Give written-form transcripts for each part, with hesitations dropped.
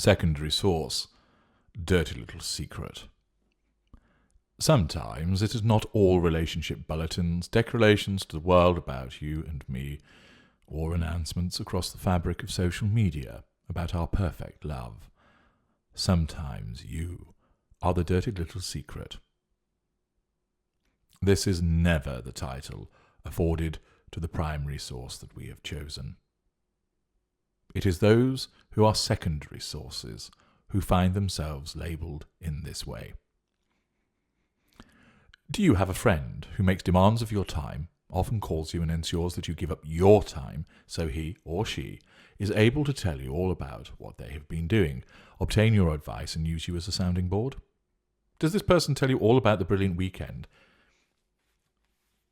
Secondary source, dirty little secret. Sometimes it is not all relationship bulletins, declarations to the world about you and me, or announcements across the fabric of social media about our perfect love. Sometimes you are the dirty little secret. This is never the title afforded to the primary source that we have chosen. It is those who are secondary sources who find themselves labelled in this way. Do you have a friend who makes demands of your time, often calls you and ensures that you give up your time so he or she is able to tell you all about what they have been doing, obtain your advice and use you as a sounding board? Does this person tell you all about the brilliant weekend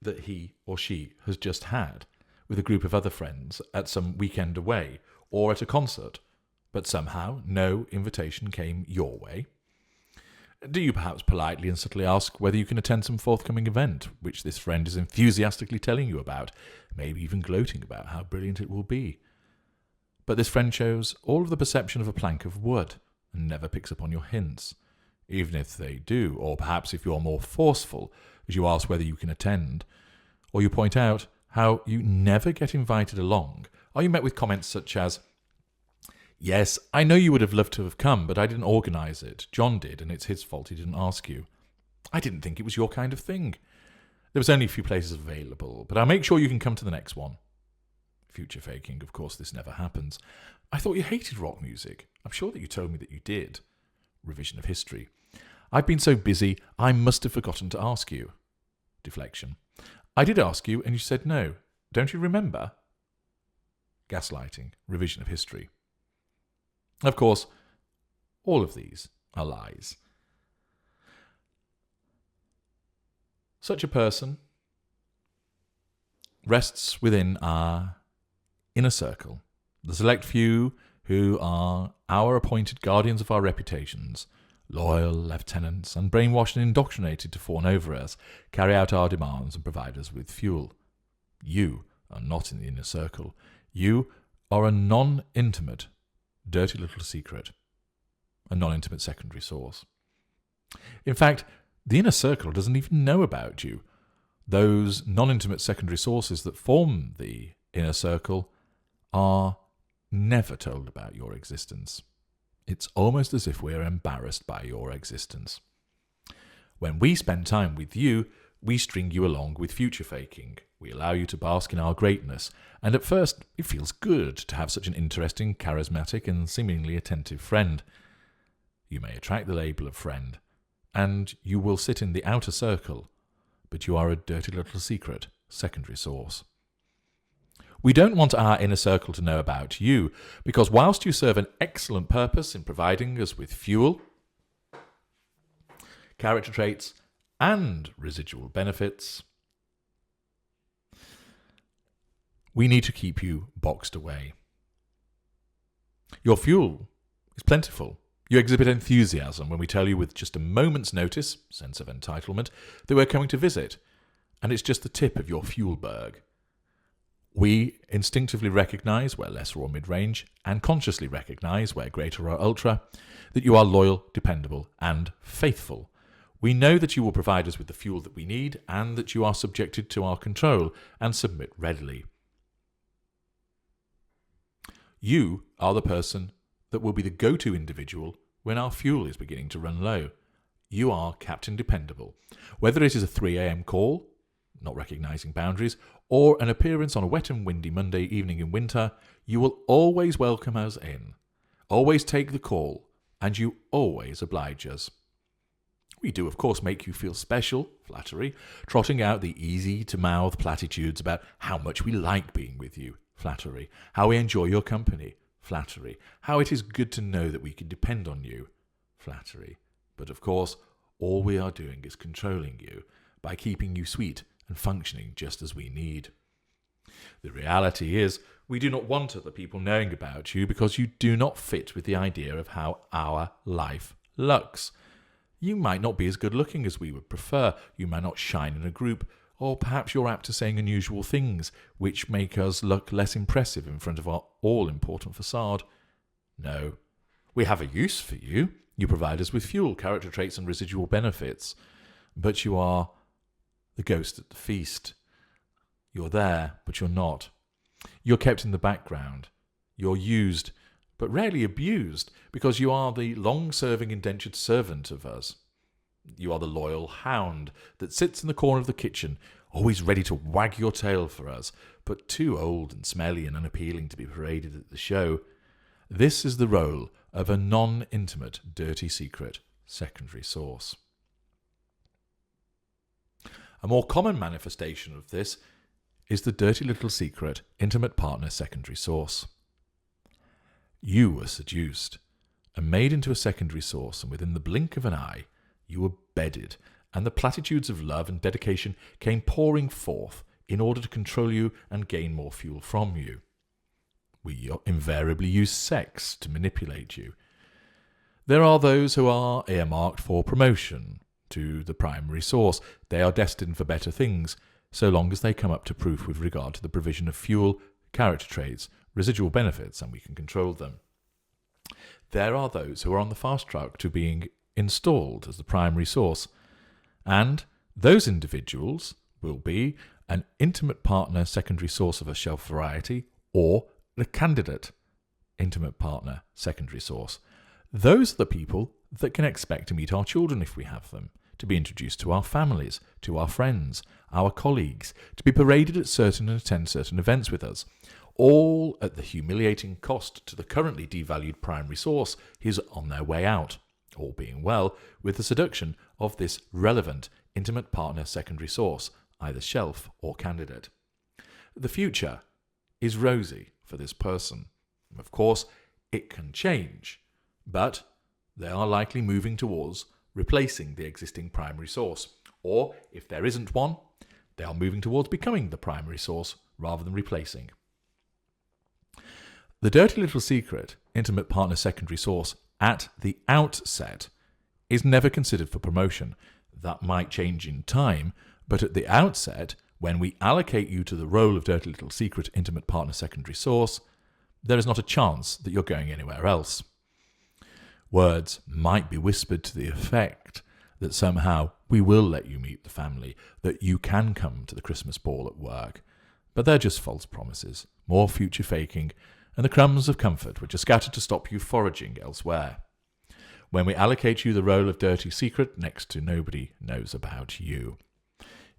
that he or she has just had with a group of other friends at some weekend away or at a concert, but somehow no invitation came your way? Do you perhaps politely and subtly ask whether you can attend some forthcoming event which this friend is enthusiastically telling you about, maybe even gloating about how brilliant it will be? But this friend shows all of the perception of a plank of wood and never picks up on your hints. Even if they do, or perhaps if you're more forceful as you ask whether you can attend, or you point out how you never get invited along, are you met with comments such as, "Yes, I know you would have loved to have come, but I didn't organise it. John did, and it's his fault he didn't ask you. I didn't think it was your kind of thing. There was only a few places available, but I'll make sure you can come to the next one." Future faking, of course, this never happens. "I thought you hated rock music. I'm sure that you told me that you did." Revision of history. "I've been so busy, I must have forgotten to ask you." Deflection. "I did ask you, and you said no. Don't you remember?" Gaslighting. Revision of history. Of course, all of these are lies. Such a person rests within our inner circle, the select few who are our appointed guardians of our reputations, loyal lieutenants, and brainwashed and indoctrinated to fawn over us, carry out our demands and provide us with fuel. You are not in the inner circle. You are a non-intimate dirty little secret, a non-intimate secondary source. In fact, the inner circle doesn't even know about you. Those non-intimate secondary sources that form the inner circle are never told about your existence. It's almost as if we're embarrassed by your existence. When we spend time with you, we string you along with future faking. We allow you to bask in our greatness, and at first it feels good to have such an interesting, charismatic, and seemingly attentive friend. You may attract the label of friend, and you will sit in the outer circle, but you are a dirty little secret, secondary source. We don't want our inner circle to know about you, because whilst you serve an excellent purpose in providing us with fuel, character traits, and residual benefits, we need to keep you boxed away. Your fuel is plentiful. You exhibit enthusiasm when we tell you with just a moment's notice, sense of entitlement, that we're coming to visit, and it's just the tip of your fuelberg. We instinctively recognise where lesser or mid-range, and consciously recognise where greater or ultra, that you are loyal, dependable, and faithful. We know that you will provide us with the fuel that we need, and that you are subjected to our control and submit readily. You are the person that will be the go-to individual when our fuel is beginning to run low. You are Captain Dependable. Whether it is a 3 a.m. call, not recognising boundaries, or an appearance on a wet and windy Monday evening in winter, you will always welcome us in, always take the call, and you always oblige us. We do, of course, make you feel special, flattery, trotting out the easy-to-mouth platitudes about how much we like being with you, flattery, how we enjoy your company, flattery, how it is good to know that we can depend on you, flattery. But, of course, all we are doing is controlling you by keeping you sweet and functioning just as we need. The reality is, we do not want other people knowing about you because you do not fit with the idea of how our life looks. You might not be as good looking as we would prefer, you might not shine in a group, or perhaps you're apt to saying unusual things which make us look less impressive in front of our all-important facade. No, We have a use for you. You provide us with fuel, character traits, and residual benefits. But you are the ghost at the feast. You're there, but you're not. You're kept in the background. You're used, but rarely abused, because you are the long-serving indentured servant of us. You are the loyal hound that sits in the corner of the kitchen, always ready to wag your tail for us, but too old and smelly and unappealing to be paraded at the show. This is the role of a non-intimate, dirty secret secondary source. A more common manifestation of this is the dirty little secret intimate partner secondary source. You were seduced and made into a secondary source, and within the blink of an eye, you were bedded, and the platitudes of love and dedication came pouring forth in order to control you and gain more fuel from you. We invariably use sex to manipulate you. There are those who are earmarked for promotion to the primary source. They are destined for better things, so long as they come up to proof with regard to the provision of fuel, character traits, residual benefits, and we can control them. There are those who are on the fast track to being installed as the primary source, and those individuals will be an intimate partner secondary source of a shelf variety or the candidate intimate partner secondary source. Those are the people that can expect to meet our children if we have them, to be introduced to our families, to our friends, our colleagues, to be paraded at certain and attend certain events with us, all at the humiliating cost to the currently devalued primary source who's on their way out, all being well, with the seduction of this relevant intimate partner secondary source, either shelf or candidate. The future is rosy for this person. Of course, it can change, but they are likely moving towards replacing the existing primary source, or if there isn't one, they are moving towards becoming the primary source rather than replacing. The dirty little secret intimate partner secondary source at the outset is never considered for promotion. That might change in time, but at the outset, when we allocate you to the role of dirty little secret intimate partner secondary source, there is not a chance that you're going anywhere else. Words might be whispered to the effect that somehow we will let you meet the family, that you can come to the Christmas ball at work, but they're just false promises, more future faking, and the crumbs of comfort which are scattered to stop you foraging elsewhere. When we allocate you the role of dirty secret, next to nobody knows about you.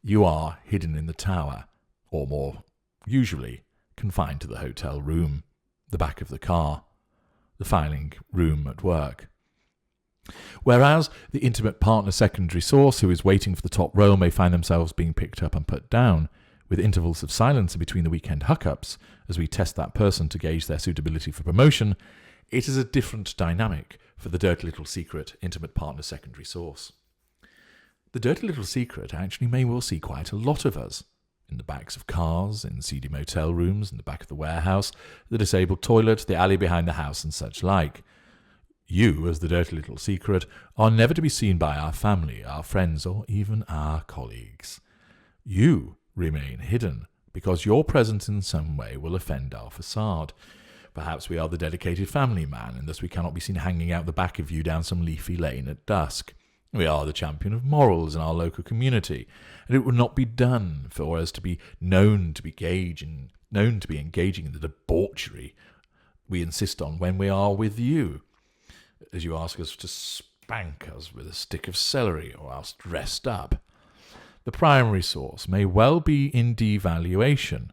You are hidden in the tower, or more usually confined to the hotel room, the back of the car, the filing room at work. Whereas the intimate partner secondary source who is waiting for the top row may find themselves being picked up and put down, with intervals of silence in between the weekend hookups, as we test that person to gauge their suitability for promotion, it is a different dynamic for the dirty little secret intimate partner secondary source. The dirty little secret actually may well see quite a lot of us, in the backs of cars, in seedy motel rooms, in the back of the warehouse, the disabled toilet, the alley behind the house, and such like. You, as the dirty little secret, are never to be seen by our family, our friends, or even our colleagues. You remain hidden, because your presence in some way will offend our facade. Perhaps we are the dedicated family man, and thus we cannot be seen hanging out the back of you down some leafy lane at dusk. We are the champion of morals in our local community, and it would not be done for us to be known to be engaging in the debauchery we insist on when we are with you, as you ask us to spank us with a stick of celery or else dressed up. The primary source may well be in devaluation,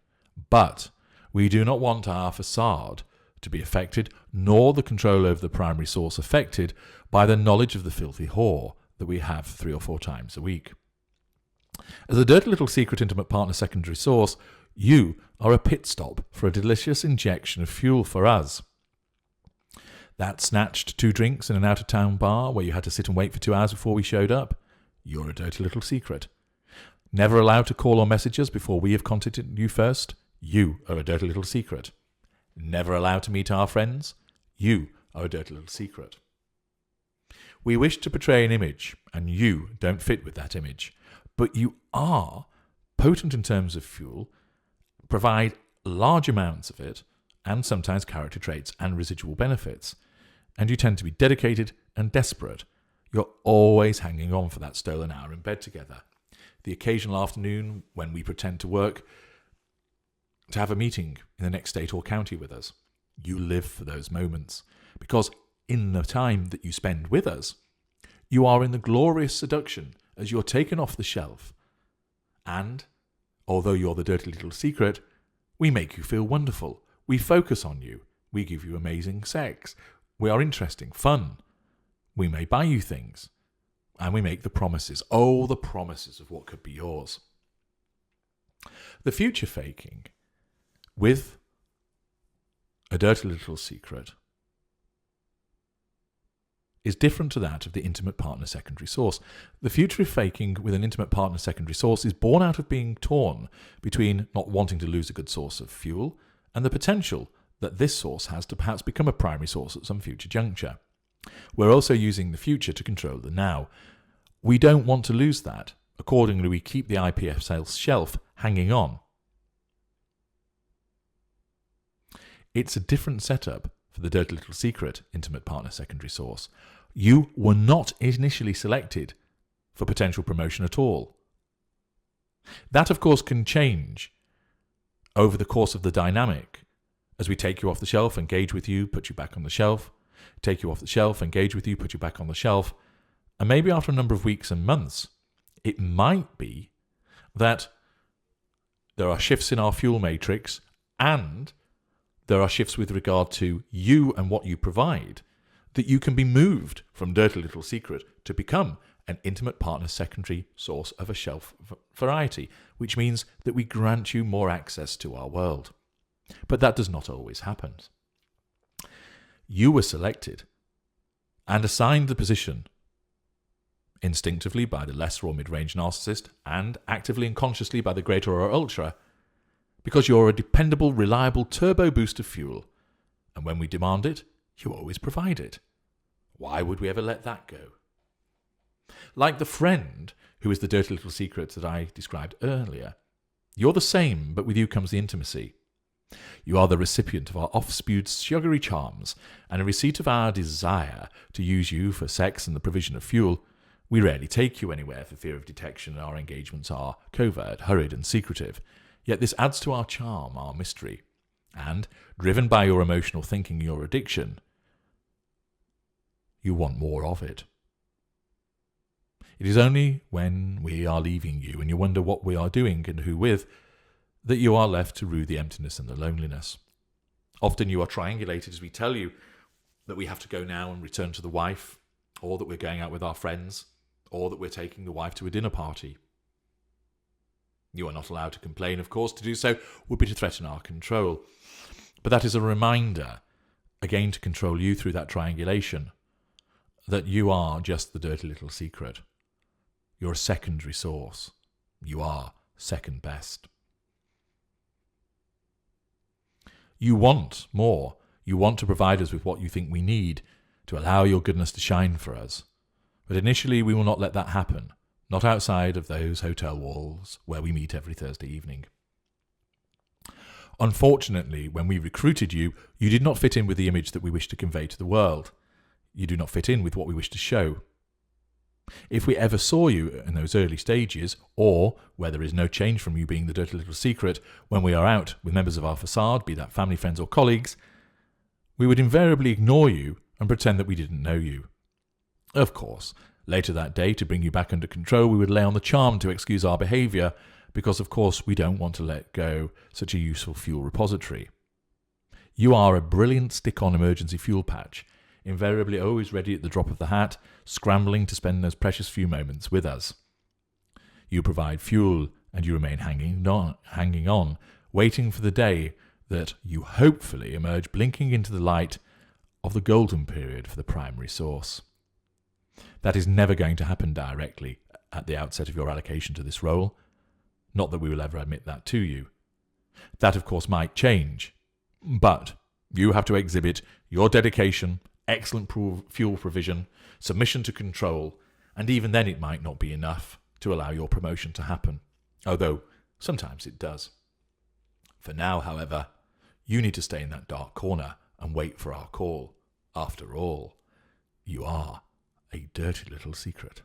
but we do not want our facade to be affected, nor the control over the primary source affected by the knowledge of the filthy whore that we have 3 or 4 times a week. As a dirty little secret intimate partner secondary source, you are a pit stop for a delicious injection of fuel for us. That snatched 2 drinks in an out-of-town bar where you had to sit and wait for 2 hours before we showed up, you're a dirty little secret. Never allowed to call or message us before we have contacted you first, you are a dirty little secret. Never allowed to meet our friends, you are a dirty little secret. We wish to portray an image, and you don't fit with that image, but you are potent in terms of fuel, provide large amounts of it, and sometimes character traits and residual benefits. and you tend to be dedicated and desperate. You're always hanging on for that stolen hour in bed together. The occasional afternoon when we pretend to work, to have a meeting in the next state or county with us. You live for those moments, because in the time that you spend with us, you are in the glorious seduction as you're taken off the shelf. And, although you're the dirty little secret, we make you feel wonderful. We focus on you. We give you amazing sex. We are interesting, fun. We may buy you things. And we make the promises. Oh, the promises of what could be yours. The future faking with a dirty little secret is different to that of the intimate partner secondary source. The future faking with an intimate partner secondary source is born out of being torn between not wanting to lose a good source of fuel and the potential that this source has to perhaps become a primary source at some future juncture. We're also using the future to control the now. We don't want to lose that. Accordingly, we keep the IPF sales shelf hanging on. It's a different setup for the dirty little secret intimate partner secondary source. You were not initially selected for potential promotion at all. That, of course, can change over the course of the dynamic as we take you off the shelf, engage with you, put you back on the shelf, take you off the shelf, engage with you, put you back on the shelf. And maybe after a number of weeks and months, it might be that there are shifts in our fuel matrix and there are shifts with regard to you and what you provide, that you can be moved from dirty little secret to become an intimate partner secondary source of a shelf variety, which means that we grant you more access to our world. But that does not always happen. You were selected and assigned the position instinctively by the lesser or mid-range narcissist and actively and consciously by the greater or ultra because you're a dependable, reliable turbo boost of fuel, and when we demand it, you always provide it. Why would we ever let that go? Like the friend who is the dirty little secret that I described earlier, you're the same, but with you comes the intimacy. You are the recipient of our oft-spewed sugary charms, and in receipt of our desire to use you for sex and the provision of fuel, we rarely take you anywhere for fear of detection, and our engagements are covert, hurried, and secretive. Yet this adds to our charm, our mystery, and, driven by your emotional thinking, your addiction, you want more of it. It is only when we are leaving you and you wonder what we are doing and who with, that you are left to rue the emptiness and the loneliness. Often you are triangulated as we tell you that we have to go now and return to the wife, or that we're going out with our friends, or that we're taking the wife to a dinner party. You are not allowed to complain, of course. To do so would be to threaten our control. But that is a reminder, again to control you through that triangulation, that you are just the dirty little secret. You're a secondary source. You are second best. You want more. You want to provide us with what you think we need to allow your goodness to shine for us. But initially we will not let that happen. Not outside of those hotel walls where we meet every Thursday evening. Unfortunately, when we recruited you, you did not fit in with the image that we wish to convey to the world. You do not fit in with what we wish to show. If we ever saw you in those early stages, or where there is no change from you being the dirty little secret, when we are out with members of our facade, be that family, friends or colleagues, we would invariably ignore you and pretend that we didn't know you. Of course, later that day, to bring you back under control, we would lay on the charm to excuse our behaviour, because of course we don't want to let go such a useful fuel repository. You are a brilliant stick-on emergency fuel patch, invariably always ready at the drop of the hat, scrambling to spend those precious few moments with us. You provide fuel and you remain hanging on, waiting for the day that you hopefully emerge blinking into the light of the golden period for the primary source. That is never going to happen directly at the outset of your allocation to this role. Not that we will ever admit that to you. That, of course, might change. But you have to exhibit your dedication, excellent fuel provision, submission to control, and even then it might not be enough to allow your promotion to happen. Although, sometimes it does. For now, however, you need to stay in that dark corner and wait for our call. After all, you are a dirty little secret.